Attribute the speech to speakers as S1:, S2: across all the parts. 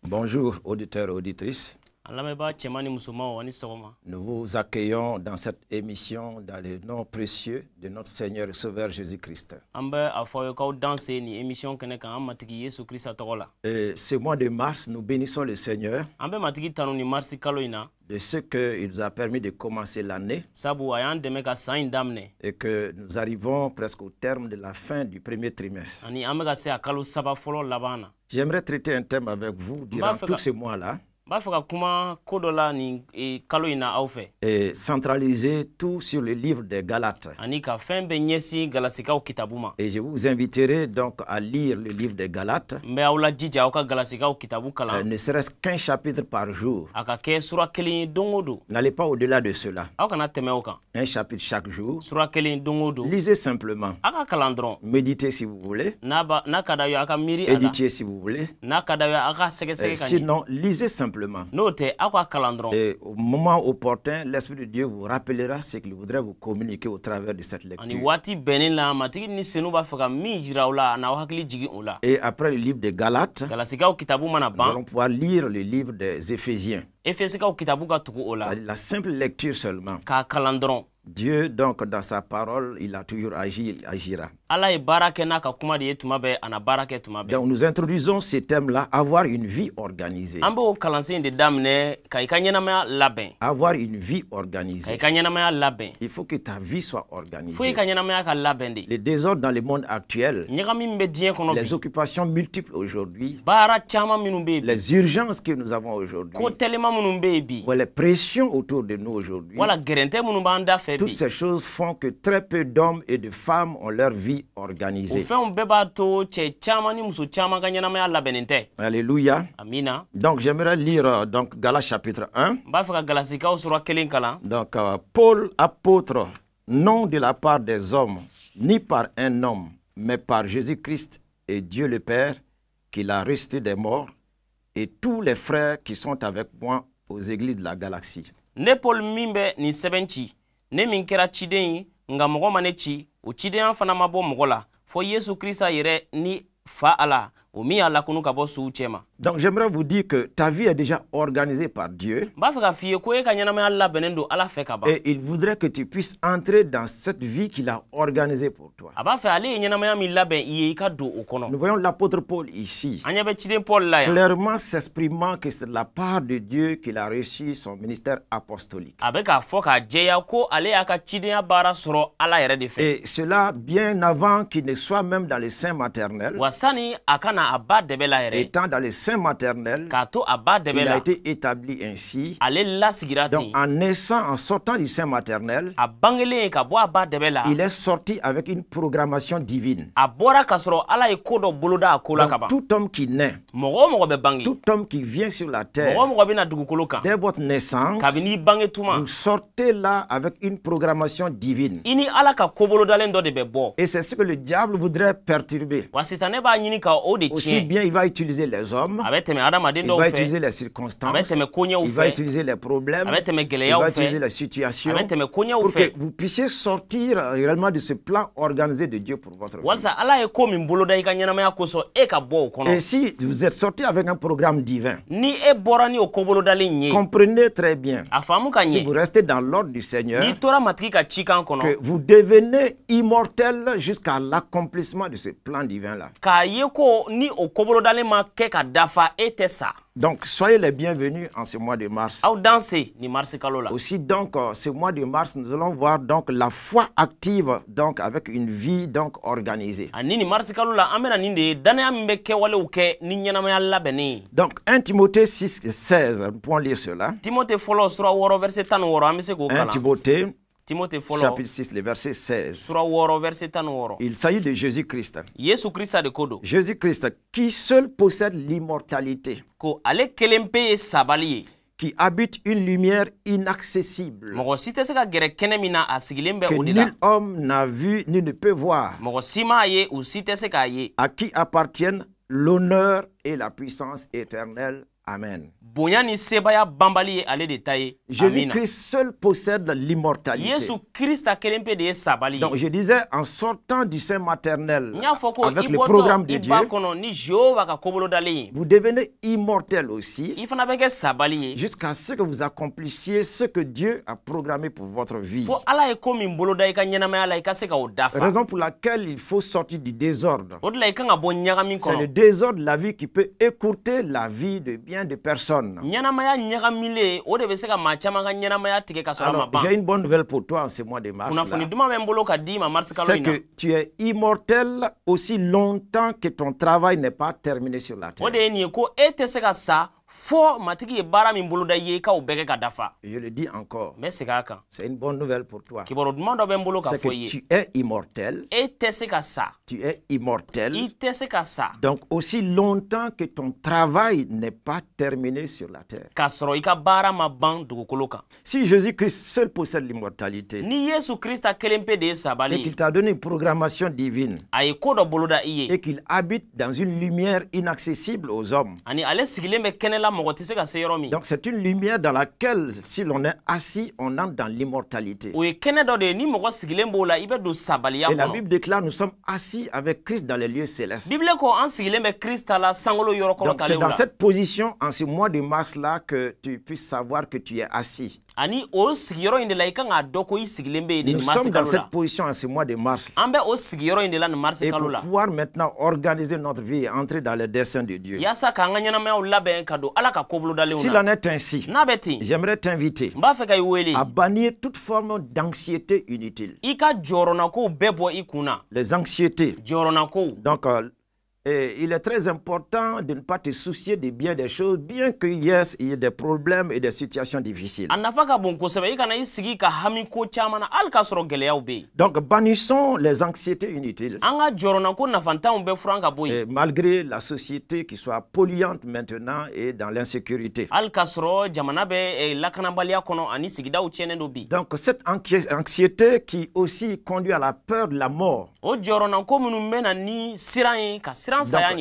S1: Bonjour auditeurs et auditrices. Nous vous accueillons dans cette émission dans le nom précieux de notre Seigneur et Sauveur Jésus-Christ. Et ce mois de mars, nous bénissons le Seigneur de ce qu'il nous a permis de commencer l'année et que nous arrivons presque au terme de la fin du premier trimestre. J'aimerais traiter un thème avec vous durant tous ces mois-là. Et centraliser tout sur le livre des Galates. Et je vous inviterai donc à lire le livre des Galates, ne serait-ce qu'un chapitre par jour. N'allez pas au-delà de cela. Un chapitre chaque jour. Lisez simplement. Méditez si vous voulez. Éditez si vous voulez. Sinon, lisez simplement. Et au moment opportun, l'Esprit de Dieu vous rappellera ce qu'il voudrait vous communiquer au travers de cette lecture. Et après le livre des Galates, nous allons pouvoir lire le livre des Éphésiens. C'est la simple lecture seulement. Dieu, donc, dans sa parole, il a toujours agi, il agira. Donc, nous introduisons ce thème-là, avoir une vie organisée. Avoir une vie organisée. Il faut que ta vie soit organisée. Les désordres dans le monde actuel, les occupations multiples aujourd'hui, les urgences que nous avons aujourd'hui, les pressions autour de nous aujourd'hui, toutes ces choses font que très peu d'hommes et de femmes ont leur vie organisée. Alléluia. Donc j'aimerais lire Galates chapitre 1. Donc Paul, apôtre, non de la part des hommes, ni par un homme, mais par Jésus-Christ et Dieu le Père, qui l'a ressuscité des morts, et tous les frères qui sont avec moi aux églises de la galaxie.
S2: Ne Paul mimbe ni sebenchi. Ne minkera chiden nga mogo manechi o chiden fana mabo mogola fo Yesu Krista yere ni fa ala o mi ala kunu kabo su chema.
S1: Donc j'aimerais vous dire que ta vie est déjà organisée par Dieu. Et il voudrait que tu puisses entrer dans cette vie qu'il a organisée pour toi. Nous voyons l'apôtre Paul ici, clairement s'exprimant que c'est de la part de Dieu qu'il a reçu son ministère apostolique. Et cela bien avant qu'il ne soit même dans les seins maternels. Étant dans les seins maternel, il a été établi ainsi. Donc en naissant, en sortant du sein maternel, il est sorti avec une programmation divine. Donc, tout homme qui naît, tout homme qui vient sur la terre, dès votre naissance, vous sortez là avec une programmation divine. Et c'est ce que le diable voudrait perturber. Aussi bien il va utiliser les hommes, il va utiliser les circonstances, il va utiliser les problèmes, il va utiliser les situations pour que vous puissiez sortir réellement de ce plan organisé de Dieu pour votre vie. Et si vous êtes sorti avec un programme divin, comprenez très bien, si vous restez dans l'ordre du Seigneur, que vous devenez immortel jusqu'à l'accomplissement de ce plan divin-là. Donc, soyez les bienvenus en ce mois de mars. Aussi, donc, ce mois de mars, nous allons voir donc la foi active, donc, avec une vie donc organisée. Donc, 1 Timothée 6, 16, nous pouvons lire cela. 1 Timothée, chapitre 6, le verset 16. Il s'agit de Jésus-Christ. Jésus-Christ qui seul possède l'immortalité. qui habite une lumière inaccessible, que nul homme n'a vu ni ne peut voir, à qui appartiennent l'honneur et la puissance éternelle. Amen. Jésus-Christ seul possède l'immortalité. Donc je disais, en sortant du sein maternel avec le programme de Dieu, vous devenez immortel aussi jusqu'à ce que vous accomplissiez ce que Dieu a programmé pour votre vie. Raison pour laquelle il faut sortir du désordre. C'est le désordre de la vie qui peut écourter la vie de bien de personnes. Alors, j'ai une bonne nouvelle pour toi en ce mois de mars. C'est que tu es immortel aussi longtemps que ton travail n'est pas terminé sur la terre. Je le dis encore. C'est une bonne nouvelle pour toi. C'est que tu es immortel. Tu es immortel. Donc aussi longtemps que ton travail n'est pas terminé sur la terre. Si Jésus-Christ seul possède l'immortalité et qu'il t'a donné une programmation divine et qu'il habite dans une lumière inaccessible aux hommes, donc c'est une lumière dans laquelle, si l'on est assis, on entre dans l'immortalité. Et la Bible déclare, nous sommes assis avec Christ dans les lieux célestes. Donc c'est dans cette position, en ce mois de mars-là, que tu puisses savoir que tu es assis. Nous sommes dans cette position en ce mois de mars. Et pour pouvoir maintenant organiser notre vie et entrer dans les desseins de Dieu. S'il en est ainsi, j'aimerais t'inviter à bannir toute forme d'anxiété inutile. Les anxiétés. Donc, il est très important de ne pas te soucier de bien des choses, bien qu'il y ait des problèmes et des situations difficiles. Donc, bannissons les anxiétés inutiles. Et malgré la société qui soit polluante maintenant et dans l'insécurité. Donc, cette anxiété qui aussi conduit à la peur de la mort.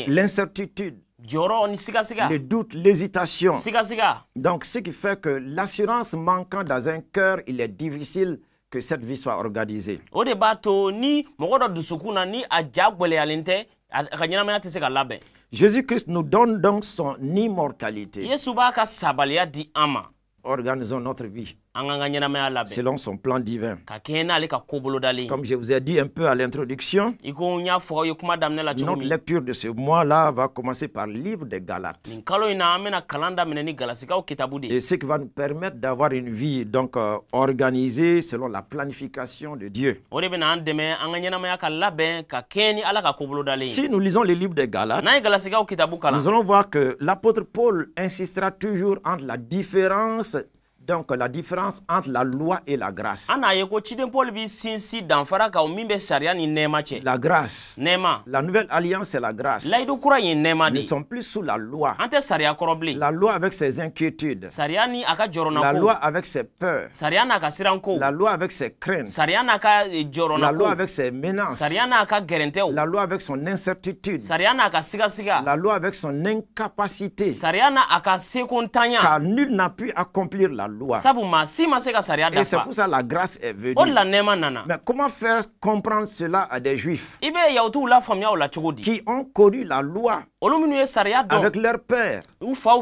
S1: L'incertitude, le doute, l'hésitation. Donc, ce qui fait que l'assurance manquant dans un cœur, il est difficile que cette vie soit organisée. Jésus-Christ nous donne donc son immortalité. Organisons notre vie selon son plan divin. Comme je vous ai dit un peu à l'introduction, notre lecture de ce mois-là va commencer par le livre des Galates. Et ce qui va nous permettre d'avoir une vie donc organisée selon la planification de Dieu. Si nous lisons le livre des Galates, nous allons voir que l'apôtre Paul insistera toujours entre la différence. Donc, la différence entre la loi et la grâce. La grâce. La nouvelle alliance, c'est la grâce. Nous ne sommes plus sous la loi. La loi avec ses inquiétudes. La loi avec ses peurs. La loi avec ses craintes. La loi avec ses menaces. La loi avec son incertitude. La loi avec son incapacité. Car nul n'a pu accomplir la loi. Et c'est pour ça que la grâce est venue. Mais comment faire comprendre cela à des juifs qui ont connu la loi avec leur père,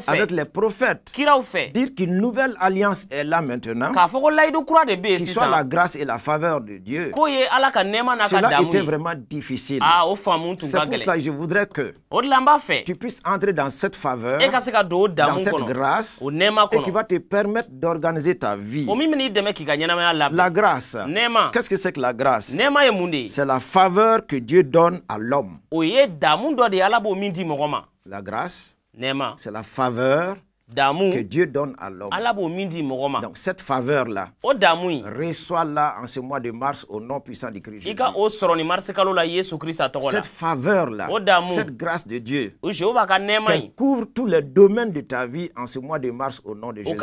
S1: avec les prophètes, dire qu'une nouvelle alliance est là maintenant, qui soit la grâce et la faveur de Dieu? Cela était vraiment difficile. C'est pour ça que je voudrais que tu puisses entrer dans cette faveur, dans cette grâce, et qui va te permettre d'organiser ta vie. La grâce. Qu'est-ce que c'est que la grâce? C'est la faveur que Dieu donne à l'homme. La grâce, c'est la faveur que Dieu donne à l'homme. Donc cette faveur-là, reçois-la en ce mois de mars au nom puissant de Christ Jésus. Cette faveur-là, cette grâce de Dieu, qu'elle couvre tous les domaines de ta vie en ce mois de mars au nom de Jésus.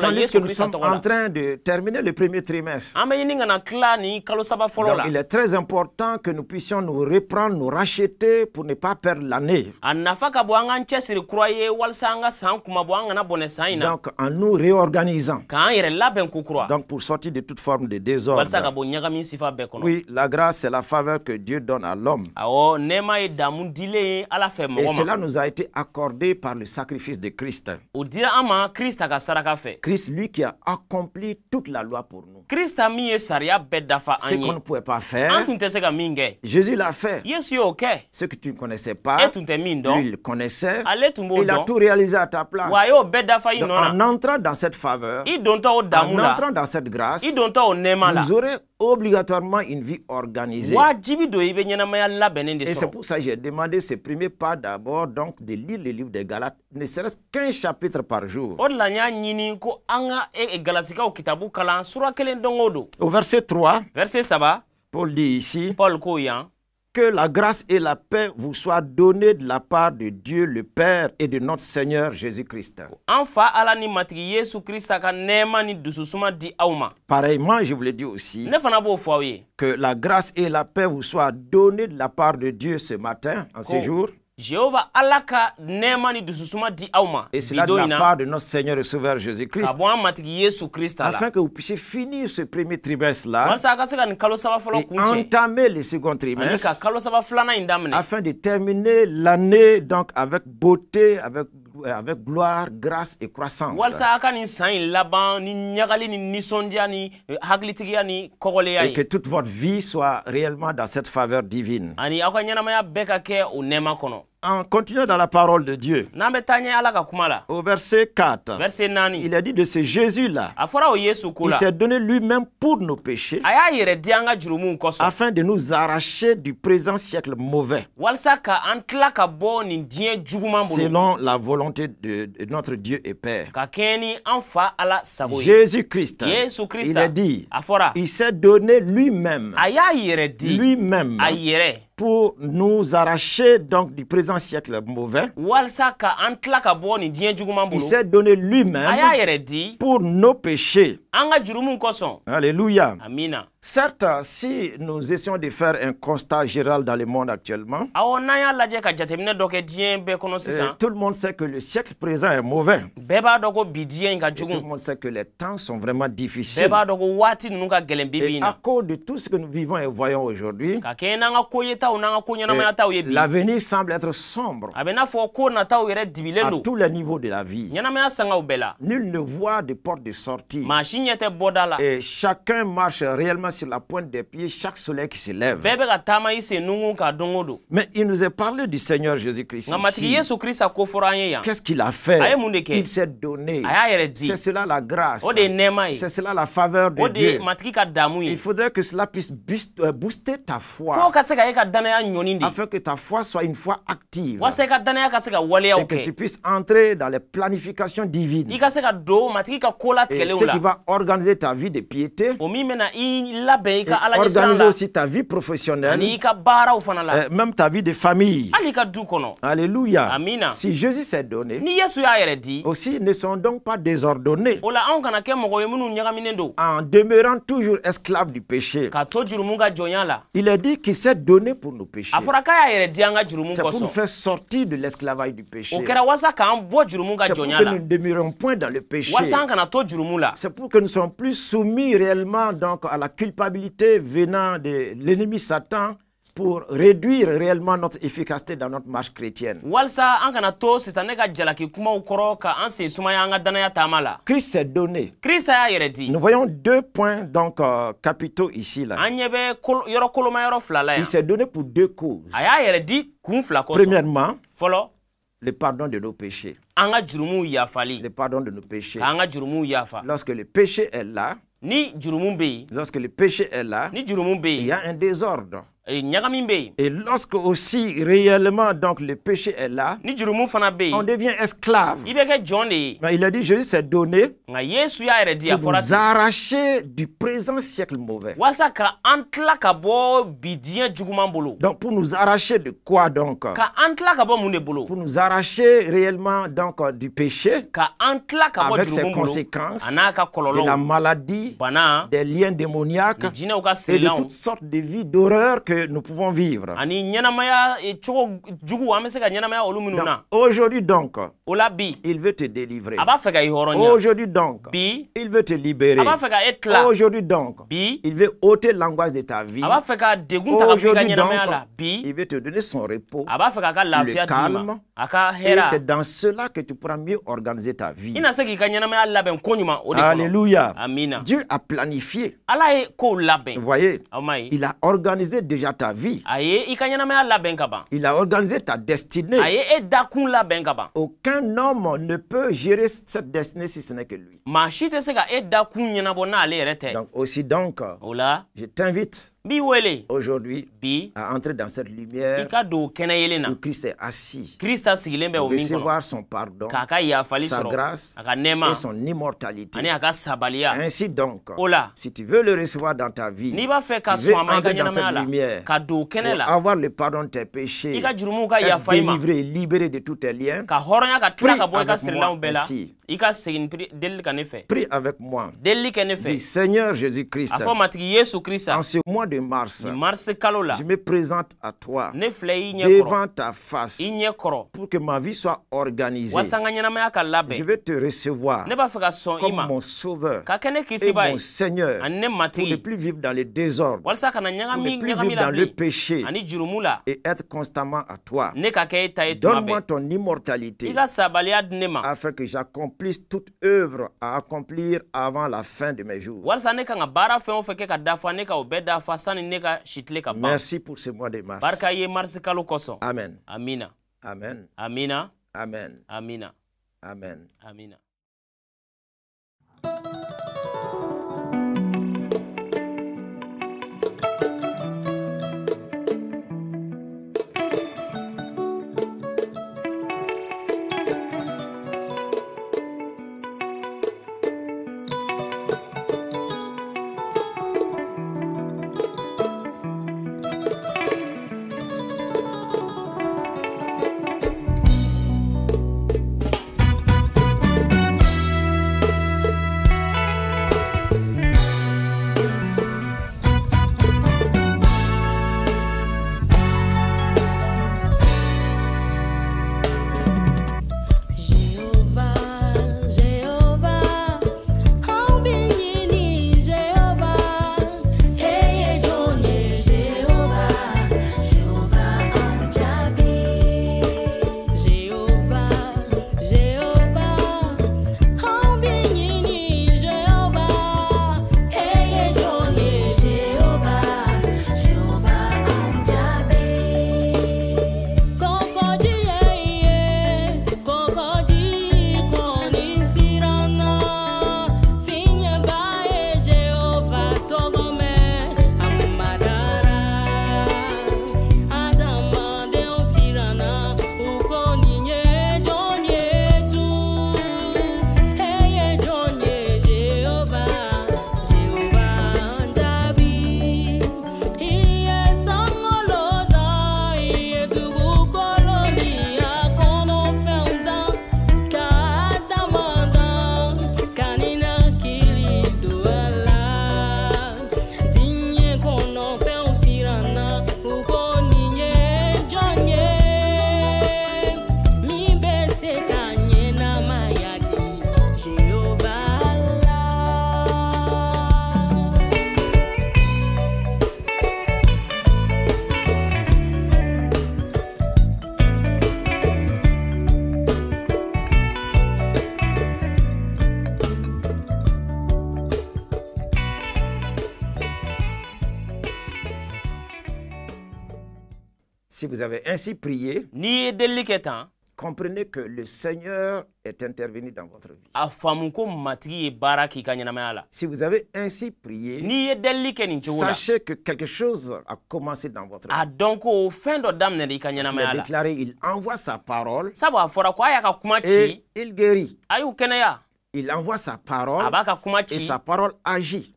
S1: Tandis que nous sommes en train de terminer le premier trimestre. Donc il est très important que nous puissions nous reprendre, nous racheter pour ne pas perdre l'année. Donc en nous réorganisant. Donc pour sortir de toute forme de désordre. Oui, la grâce c'est la faveur que Dieu donne à l'homme. Et cela nous a été accordé par le sacrifice de Christ. Christ, lui qui a accompli toute la loi pour nous. Ce qu'on ne pouvait pas faire, Jésus l'a fait. Ce que tu ne connaissais pas, lui il le connaissait. Il a tout réalisé à ta place. Donc, en entrant dans cette faveur, en entrant dans cette grâce, vous aurez obligatoirement une vie organisée. Et c'est pour ça que j'ai demandé ce premier pas d'abord, donc de lire le livre des Galates, ne serait-ce qu'un chapitre par jour. Au verset 3, Paul dit ici que la grâce et la paix vous soient données de la part de Dieu le Père et de notre Seigneur Jésus-Christ. Pareillement, je voulais dire aussi que la grâce et la paix vous soient données de la part de Dieu ce matin, en ce jour. Et cela de la part de notre Seigneur et Sauveur Jésus-Christ, afin que vous puissiez finir ce premier trimestre-là et entamer le second trimestre, afin de terminer l'année donc avec beauté, avec gloire, grâce et croissance. Et que toute votre vie soit réellement dans cette faveur divine. En continuant dans la parole de Dieu, au verset 4, il a dit de ce Jésus-là, il s'est donné lui-même pour nos péchés, afin de nous arracher du présent siècle mauvais, selon la volonté de notre Dieu et Père. Jésus-Christ, il a dit, il s'est donné lui-même, pour nous arracher donc du présent siècle mauvais. Il s'est donné lui-même pour nos péchés. Alléluia. Certes, si nous essayons de faire un constat général dans le monde actuellement, tout le monde sait que le siècle présent est mauvais. Et tout le monde sait que les temps sont vraiment difficiles. Et à cause de tout ce que nous vivons et voyons aujourd'hui, l'avenir semble être sombre à tous les niveaux de la vie. Nul ne voit de porte de sortie. Et chacun marche réellement sur la pointe des pieds, chaque soleil qui se lève. Mais il nous est parlé du Seigneur Jésus-Christ. Qu'est-ce qu'il a fait? Il s'est donné. C'est cela la grâce. C'est cela la faveur de Dieu. Il faudrait que cela puisse booster ta foi, afin que ta foi soit une foi active et que tu puisses entrer dans les planifications divines. Et ce qui va organiser ta vie de piété, et organiser aussi ta vie professionnelle, même ta vie de famille. Alléluia. Si Jésus s'est donné, aussi ne sont donc pas désordonnés en demeurant toujours esclaves du péché. Il est dit qu'il s'est donné pour nos péchés. C'est pour nous faire sortir de l'esclavage du péché. C'est pour que nous ne demeurons point dans le péché. C'est pour que nous ne soyons plus soumis réellement donc à la culpabilité venant de l'ennemi Satan, pour réduire réellement notre efficacité dans notre marche chrétienne. Christ s'est donné. Nous voyons deux points donc capitaux ici là. Il s'est donné pour deux causes. Premièrement, le pardon de nos péchés. Le pardon de nos péchés. Lorsque le péché est là, Lorsque le péché est là, il y a un désordre. Et lorsque aussi réellement donc le péché est là, on devient esclave. Mais il a dit Jésus s'est donné pour nous arracher du présent siècle mauvais. Donc pour nous arracher de quoi donc? Pour nous arracher réellement donc du péché avec ses conséquences, de la maladie, des liens démoniaques et de toutes sortes de vies d'horreur que nous pouvons vivre. Aujourd'hui donc, il veut te délivrer. Aujourd'hui donc, il veut te libérer. Aujourd'hui donc, il veut ôter l'angoisse de ta vie. Aujourd'hui donc, il veut te donner son repos, le calme. Et c'est dans cela que tu pourras mieux organiser ta vie. Alléluia. Dieu a planifié. Vous voyez, il a organisé déjà ta vie. Il a organisé ta destinée. Aucun homme ne peut gérer cette destinée si ce n'est que lui. Donc aussi donc, je t'invite aujourd'hui à entrer dans cette lumière où Christ est assis, pour recevoir son pardon, sa grâce et son immortalité. Ainsi donc, si tu veux le recevoir dans ta vie, tu veux entrer dans cette lumière pour avoir le pardon de tes péchés, être délivré et libéré de tous tes liens, prie avec moi. Dis Seigneur Jésus-Christ, en ce mois de mars, je me présente à toi devant ta face pour que ma vie soit organisée. Je vais te recevoir comme mon sauveur et mon Seigneur pour ne plus vivre dans le désordre, pour ne plus vivre dans le péché et être constamment à toi. Donne-moi ton immortalité afin que j'accomplisse toute œuvre à accomplir avant la fin de mes jours. Merci pour ce mois de mars. Amen.
S2: Amen.
S1: Amen.
S2: Amina.
S1: Amen.
S2: Amina.
S1: Amen.
S2: Amina.
S1: Si vous avez ainsi prié, comprenez que le Seigneur est intervenu dans votre vie. Si vous avez ainsi prié, sachez que quelque chose a commencé dans votre vie. Je l'ai déclaré, il envoie sa parole et il guérit. Il envoie sa parole et sa parole agit.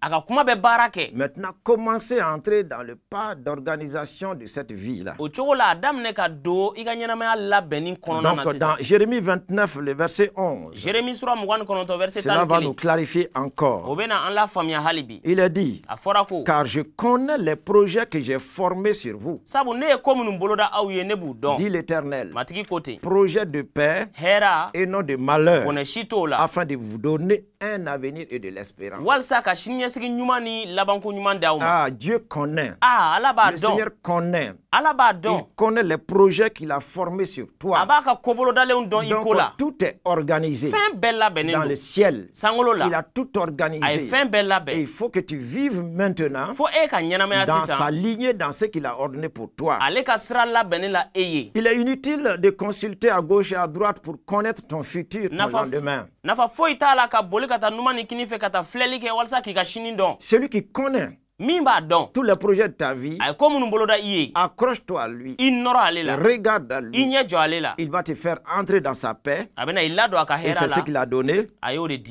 S1: Maintenant, commencez à entrer dans le pas d'organisation de cette vie-là. Donc, dans Jérémie 29, le verset 11, cela va nous clarifier encore. Il est dit, car je connais les projets que j'ai formés sur vous, dit l'Éternel, projet de paix et non de malheur, afin de vous donner un avenir et de l'espérance. Ah, Dieu connaît. Le Seigneur connaît. Il connaît les projets qu'il a formés sur toi. Donc, tout est organisé dans le ciel. Il a tout organisé. Et il faut que tu vives maintenant dans sa lignée, dans ce qu'il a ordonné pour toi. Il est inutile de consulter à gauche et à droite pour connaître ton futur, ton lendemain. Celui qui connaît tous les projets de ta vie, accroche-toi à lui, regarde à lui, il va te faire entrer dans sa paix, et c'est ce qu'il a donné,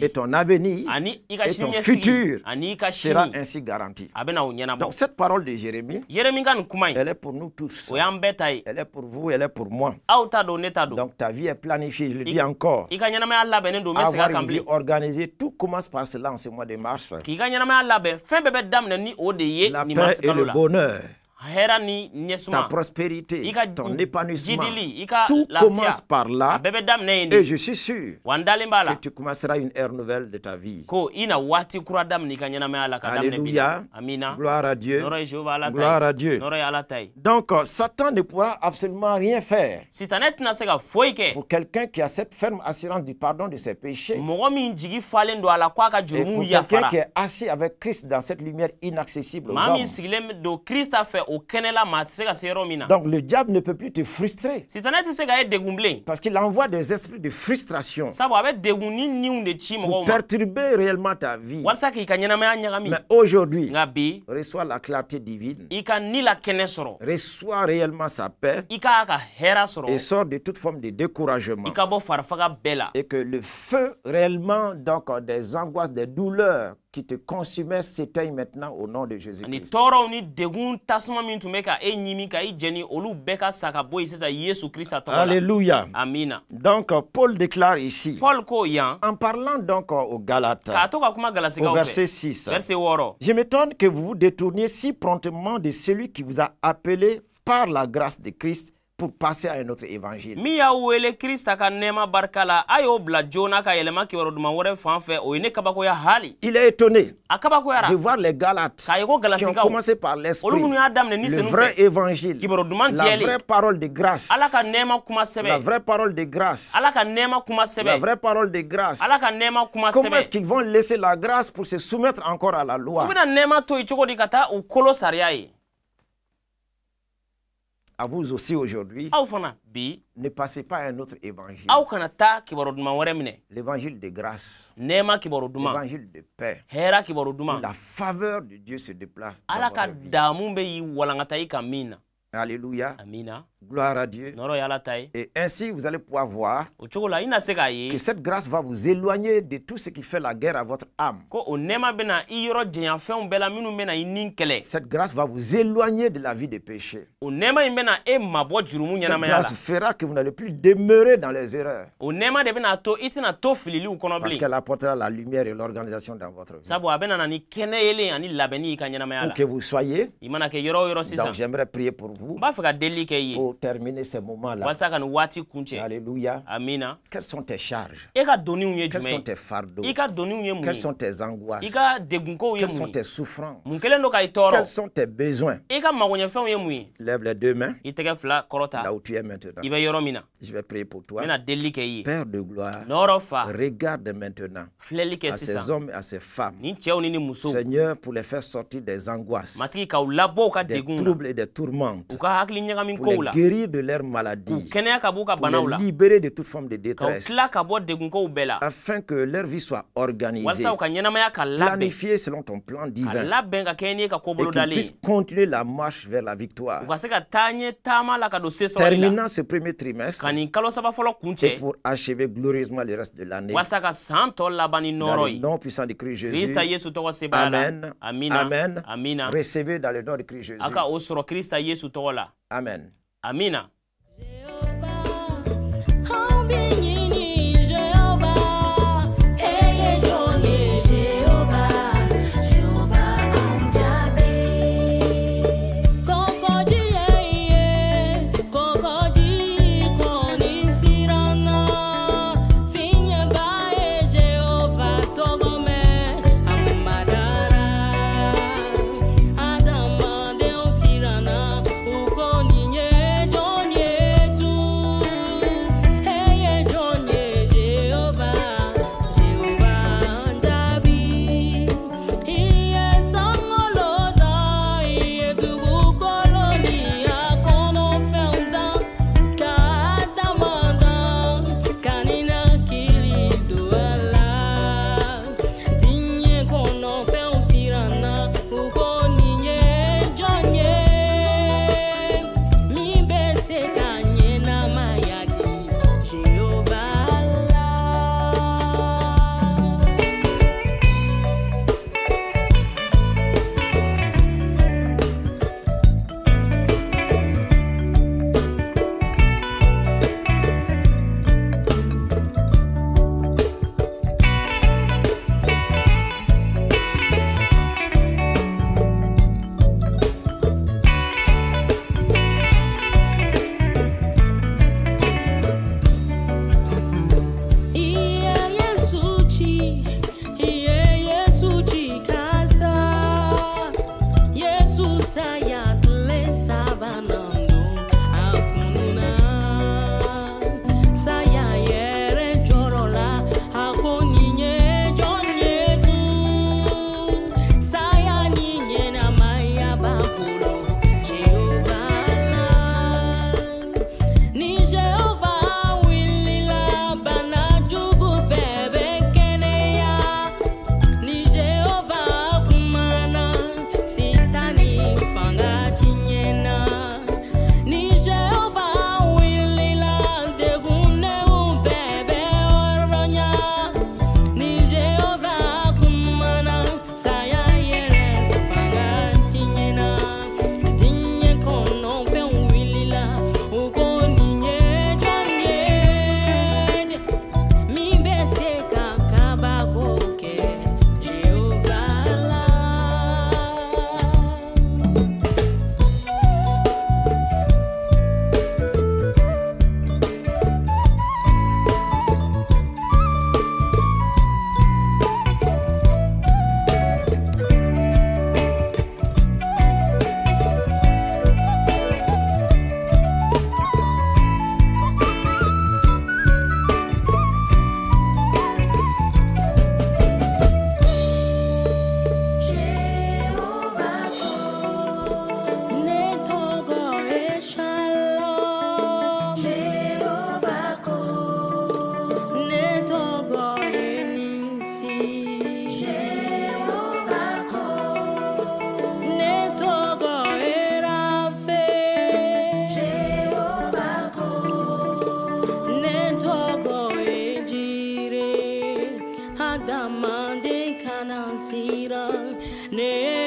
S1: et ton avenir, et ton futur sera ainsi garanti. Donc cette parole de Jérémie, elle est pour nous tous, elle est pour vous, elle est pour moi. Donc ta vie est planifiée, je le dis encore. Avoir une vie organisée, tout commence par cela en ce mois de mars. La paix et le bonheur, ta prospérité, ton épanouissement, tout commence par là. Et je suis sûr que tu commenceras une ère nouvelle de ta vie. Alléluia. Gloire à Dieu. Gloire à Dieu. Donc, Satan ne pourra absolument rien faire pour quelqu'un qui a cette ferme assurance du pardon de ses péchés. Et pour quelqu'un qui est assis avec Christ dans cette lumière inaccessible aux hommes. Donc le diable ne peut plus te frustrer parce qu'il envoie des esprits de frustration pour perturber réellement ta vie. Mais aujourd'hui, reçois la clarté divine, reçois réellement sa paix et sors de toute forme de découragement, et que le feu réellement donc des angoisses, des douleurs qui te consumaient s'éteignent maintenant au nom de Jésus-Christ. Alléluia. Donc Paul déclare ici, en parlant donc aux Galates, au verset 6, je m'étonne que vous vous détourniez si promptement de celui qui vous a appelé par la grâce de Christ pour passer à un autre évangile. Il est étonné de voir les Galates qui ont commencé par l'esprit, le vrai évangile, la vraie parole de grâce, la vraie parole de grâce, la vraie parole de grâce. Comment est-ce qu'ils vont laisser la grâce pour se soumettre encore à la loi? À vous aussi aujourd'hui, ne passez pas à un autre évangile. L'évangile de grâce, l'évangile de paix, la faveur de Dieu se déplace dans votre vie. Alléluia. Gloire à Dieu. Et ainsi, vous allez pouvoir voir que cette grâce va vous éloigner de tout ce qui fait la guerre à votre âme. Cette grâce va vous éloigner de la vie de péché. Cette grâce fera que vous n'allez plus demeurer dans les erreurs. Parce qu'elle apportera la lumière et l'organisation dans votre vie. Où que vous soyez, donc j'aimerais prier pour vous. Pour terminer ce moment-là. Alléluia. Quelles sont tes charges? Quels sont tes fardeaux? Quelles sont tes angoisses? Quelles sont tes souffrances? Quels sont tes besoins? Lève les deux mains là où tu es maintenant. Je vais prier pour toi. Père de gloire, regarde maintenant à ces hommes et à ces femmes, Seigneur, pour les faire sortir des angoisses, des troubles et des tourmentes. pour les guérir de leur maladie, pour les libérer de toute forme de détresse, afin que leur vie soit organisée, planifiée selon ton plan divin, et qu'ils puissent continuer la marche vers la victoire. Terminant ce premier trimestre, et pour achever glorieusement le reste de l'année, dans le nom puissant de Christ Jésus. Amen. Amen. Recevez dans le nom de Christ Jésus. Amen.
S2: Amina.
S3: Adamande kanansiran ne